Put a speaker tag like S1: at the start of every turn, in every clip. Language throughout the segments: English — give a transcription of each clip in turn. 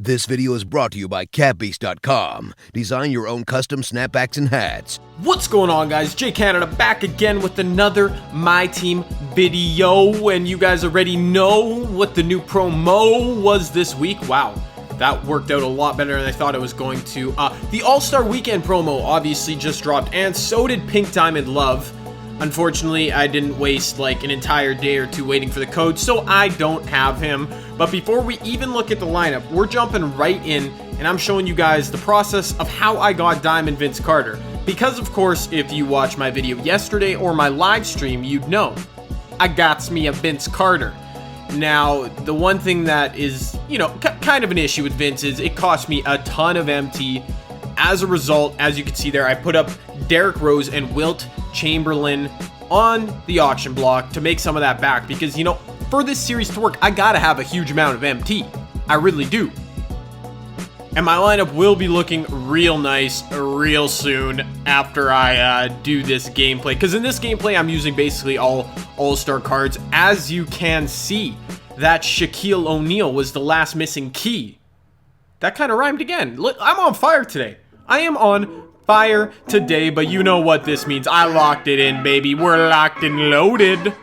S1: This video is brought to you by catbeast.com. Design your own custom snapbacks and hats.
S2: What's going on, guys? Jay Canada back again with another My Team video, and you guys already know what the new promo was this week. Wow, that worked out a lot better than I thought it was going to. The All-Star Weekend promo obviously just dropped, and so did Pink Diamond Love. Unfortunately, I didn't waste like an entire day or two waiting for the code, so I don't have him. But before we even look at the lineup, we're jumping right in, and I'm showing you guys the process of how I got Diamond Vince Carter. Because, of course, if you watched my video yesterday or my live stream, you'd know I got me a Vince Carter. Now, the one thing that is, kind of an issue with Vince is it cost me a ton of MT. As a result, as you can see there, I put up Derrick Rose and Wilt Chamberlain on the auction block to make some of that back because, for this series to work, I gotta have a huge amount of MT. I really do. And my lineup will be looking real nice real soon after I do this gameplay. Because in this gameplay, I'm using basically all All-Star cards. As you can see, that Shaquille O'Neal was the last missing key. That kind of rhymed again. Look, I'm on fire today. I am on fire today, but you know what this means. I locked it in, baby. We're locked and loaded.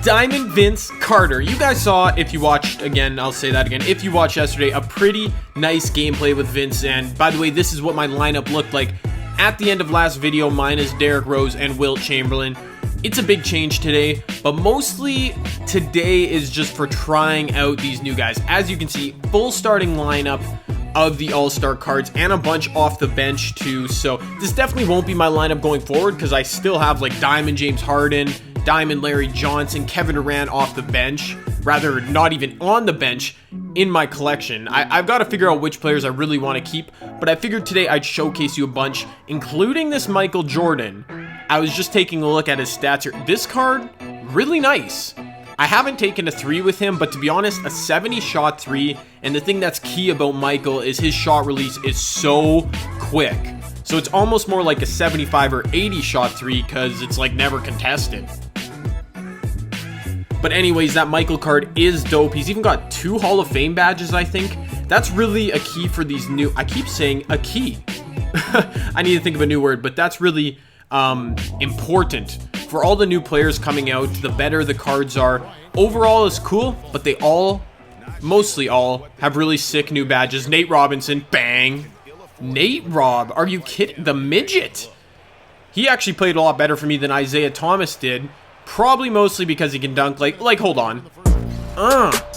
S2: Diamond Vince Carter. You guys saw, if you watched, again, I'll say that again, if you watched yesterday, a pretty nice gameplay with Vince. And by the way, this is what my lineup looked like at the end of last video, minus Derrick Rose and Wilt Chamberlain. It's a big change today, but mostly today is just for trying out these new guys. As you can see, full starting lineup of the All-Star cards and a bunch off the bench too. So this definitely won't be my lineup going forward because I still have like Diamond James Harden, Diamond Larry Johnson, Kevin Durant off the bench, rather not even on the bench in my collection. I've got to figure out which players I really want to keep, but I figured today I'd showcase you a bunch, including this Michael Jordan. I was just taking a look at his stats here. This card, really nice. I haven't taken a 3 with him, but to be honest, a 70 shot 3, and the thing that's key about Michael is his shot release is so quick. So it's almost more like a 75 or 80 shot 3 because it's like never contested. But anyways, that Michael card is dope. He's even got 2 Hall of Fame badges, I think. That's really a key for these new... I keep saying a key. I need to think of a new word, but that's really important. For all the new players coming out, the better the cards are. Overall is cool, but they all, mostly all, have really sick new badges. Nate Robinson, bang. Nate Rob, are you kidding? The midget. He actually played a lot better for me than Isaiah Thomas did. Probably mostly because he can dunk like hold on.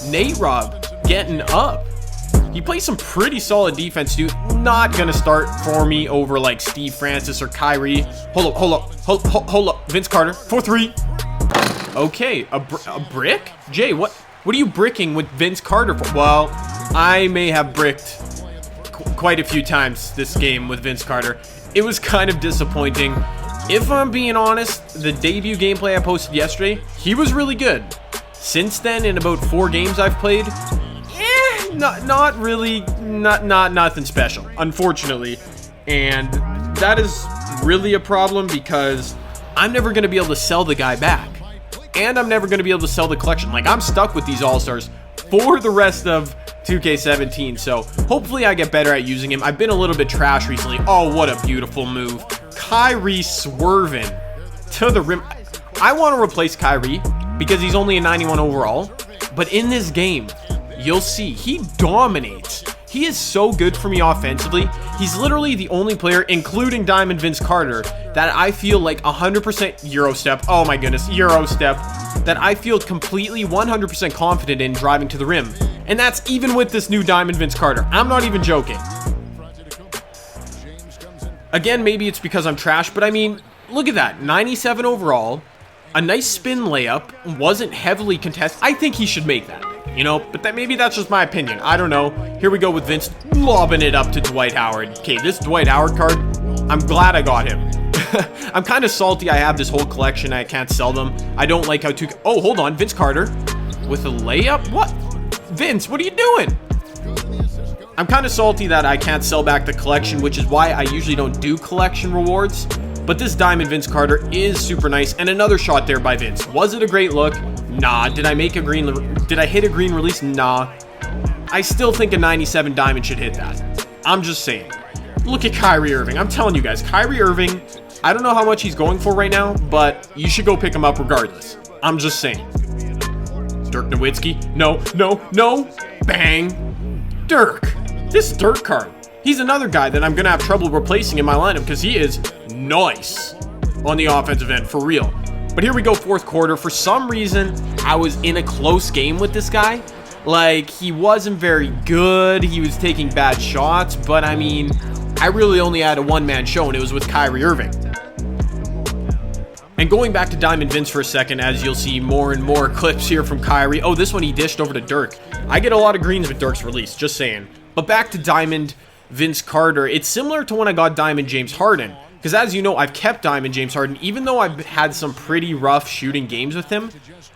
S2: Nate Rob getting up. He plays some pretty solid defense, dude. Not gonna start for me over like Steve Francis or Kyrie. Hold up. Vince Carter, 4-3. Okay, a brick? Jay, what are you bricking with Vince Carter for? Well, I may have bricked quite a few times this game with Vince Carter. It was kind of disappointing. If I'm being honest, the debut gameplay I posted yesterday, he was really good. Since then, in about 4 games I've played, not really, nothing special, unfortunately. And that is really a problem because I'm never going to be able to sell the guy back. And I'm never going to be able to sell the collection. Like, I'm stuck with these All-Stars for the rest of 2k17. So hopefully I get better at using him. I've been a little bit trash recently. Oh, what a beautiful move. Kyrie swerving to the rim. I want to replace Kyrie because he's only a 91 overall. But in this game, you'll see he dominates. He is so good for me offensively. He's literally the only player, including Diamond Vince Carter, that I feel like 100% Euro step. Oh my goodness, Euro step. That I feel completely 100% confident in driving to the rim. And that's even with this new Diamond Vince Carter. I'm not even joking. Again, maybe it's because I'm trash, but I mean, look at that. 97 overall. A nice spin layup. Wasn't heavily contested. I think he should make that. But maybe that's just my opinion. I don't know. Here we go with Vince lobbing it up to Dwight Howard. Okay, this Dwight Howard card, I'm glad I got him. I'm kind of salty I have this whole collection. I can't sell them. I don't like how Oh, hold on. Vince Carter with a layup? What? Vince, what are you doing? I'm kind of salty that I can't sell back the collection, which is why I usually don't do collection rewards. But this diamond Vince Carter is super nice. And another shot there by Vince. Was it a great look? Nah. Did I hit a green release? Nah. I still think a 97 diamond should hit that. I'm just saying. Look at Kyrie Irving. I'm telling you guys, Kyrie Irving, I don't know how much he's going for right now, but you should go pick him up regardless. I'm just saying. Dirk Nowitzki. No, no, no. Bang. Dirk. This Dirk card. He's another guy that I'm going to have trouble replacing in my lineup because he is nice on the offensive end, for real. But here we go, fourth quarter. For some reason, I was in a close game with this guy. Like, he wasn't very good. He was taking bad shots. But, I mean, I really only had a one-man show, and it was with Kyrie Irving. And going back to Diamond Vince for a second, as you'll see more and more clips here from Kyrie. Oh, this one he dished over to Dirk. I get a lot of greens with Dirk's release, just saying. But back to Diamond Vince Carter. It's similar to when I got Diamond James Harden. Because as you know, I've kept Diamond James Harden, even though I've had some pretty rough shooting games with him.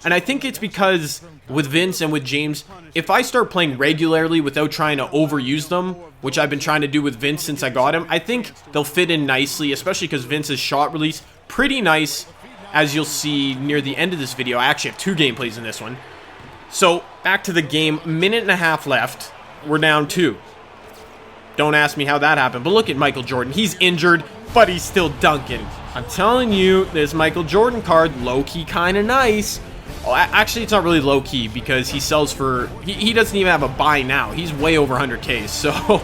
S2: And I think it's because with Vince and with James, if I start playing regularly without trying to overuse them, which I've been trying to do with Vince since I got him, I think they'll fit in nicely, especially because Vince's shot release, pretty nice, as you'll see near the end of this video. I actually have 2 gameplays in this one. So, back to the game, minute and a half left. We're down 2. Don't ask me how that happened, but look at Michael Jordan. He's injured, but he's still dunking. I'm telling you, this Michael Jordan card, low-key kind of nice. Oh, actually, it's not really low-key because he sells for... He doesn't even have a buy now. He's way over 100K, so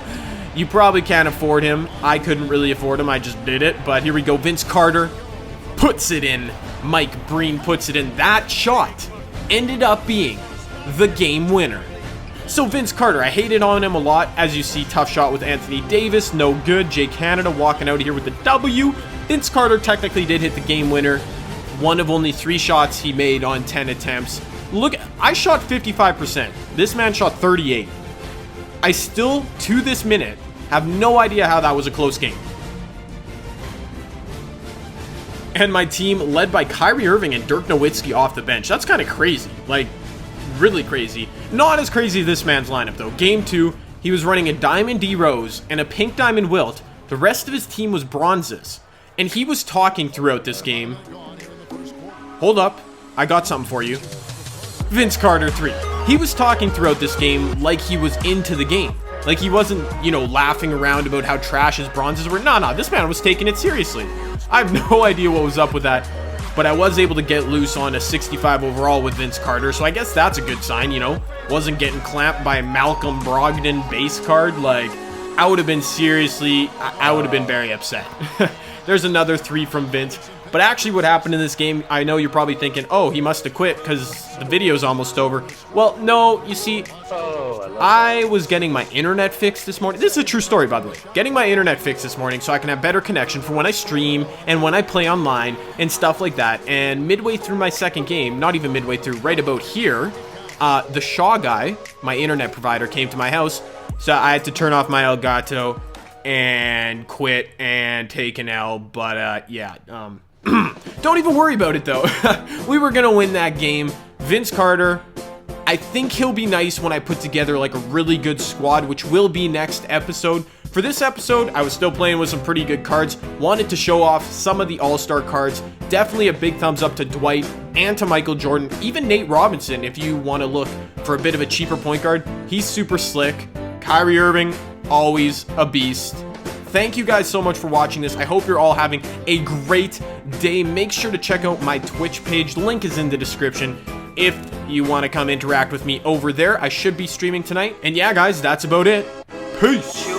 S2: you probably can't afford him. I couldn't really afford him. I just did it. But here we go. Vince Carter puts it in. Mike Breen puts it in. That shot ended up being the game winner. So Vince Carter, I hated on him a lot. As you see, tough shot with Anthony Davis. No good. Jay Canada walking out of here with the W. Vince Carter technically did hit the game winner. One of only 3 shots he made on 10 attempts. Look, I shot 55%. This man shot 38. I still, to this minute, have no idea how that was a close game. And my team, led by Kyrie Irving and Dirk Nowitzki off the bench. That's kind of crazy. Like, really crazy. Not as crazy as this man's lineup, though. Game 2, he was running a Diamond D Rose and a Pink Diamond Wilt. The rest of his team was bronzes. And he was talking throughout this game. Hold up. I got something for you. Vince Carter 3. He was talking throughout this game like he was into the game. Like he wasn't, you know, laughing around about how trash his bronzes were. No, this man was taking it seriously. I have no idea what was up with that. But I was able to get loose on a 65 overall with Vince Carter. So I guess that's a good sign, you know. Wasn't getting clamped by a Malcolm Brogdon base card. Like, I would have been seriously, I would have been very upset. There's another 3 from Vince. But actually what happened in this game, I know you're probably thinking, oh, he must have quit because the video's almost over. Well, no, you see, I was getting my internet fixed this morning. This is a true story, by the way. Getting my internet fixed this morning so I can have better connection for when I stream and when I play online and stuff like that. And midway through my second game, not even midway through, right about here, the Shaw guy, my internet provider, came to my house. So I had to turn off my Elgato and quit and take an L. But yeah, don't even worry about it, though. We were going to win that game. Vince Carter, I think he'll be nice when I put together like a really good squad, which will be next episode. For this episode, I was still playing with some pretty good cards. Wanted to show off some of the all-star cards. Definitely a big thumbs up to Dwight and to Michael Jordan. Even Nate Robinson, if you want to look for a bit of a cheaper point guard. He's super slick. Kyrie Irving, always a beast. Thank you guys so much for watching this. I hope you're all having a great day. Make sure to check out my Twitch page. Link is in the description if you want to come interact with me over there. I should be streaming tonight. And yeah, guys, that's about it. Peace.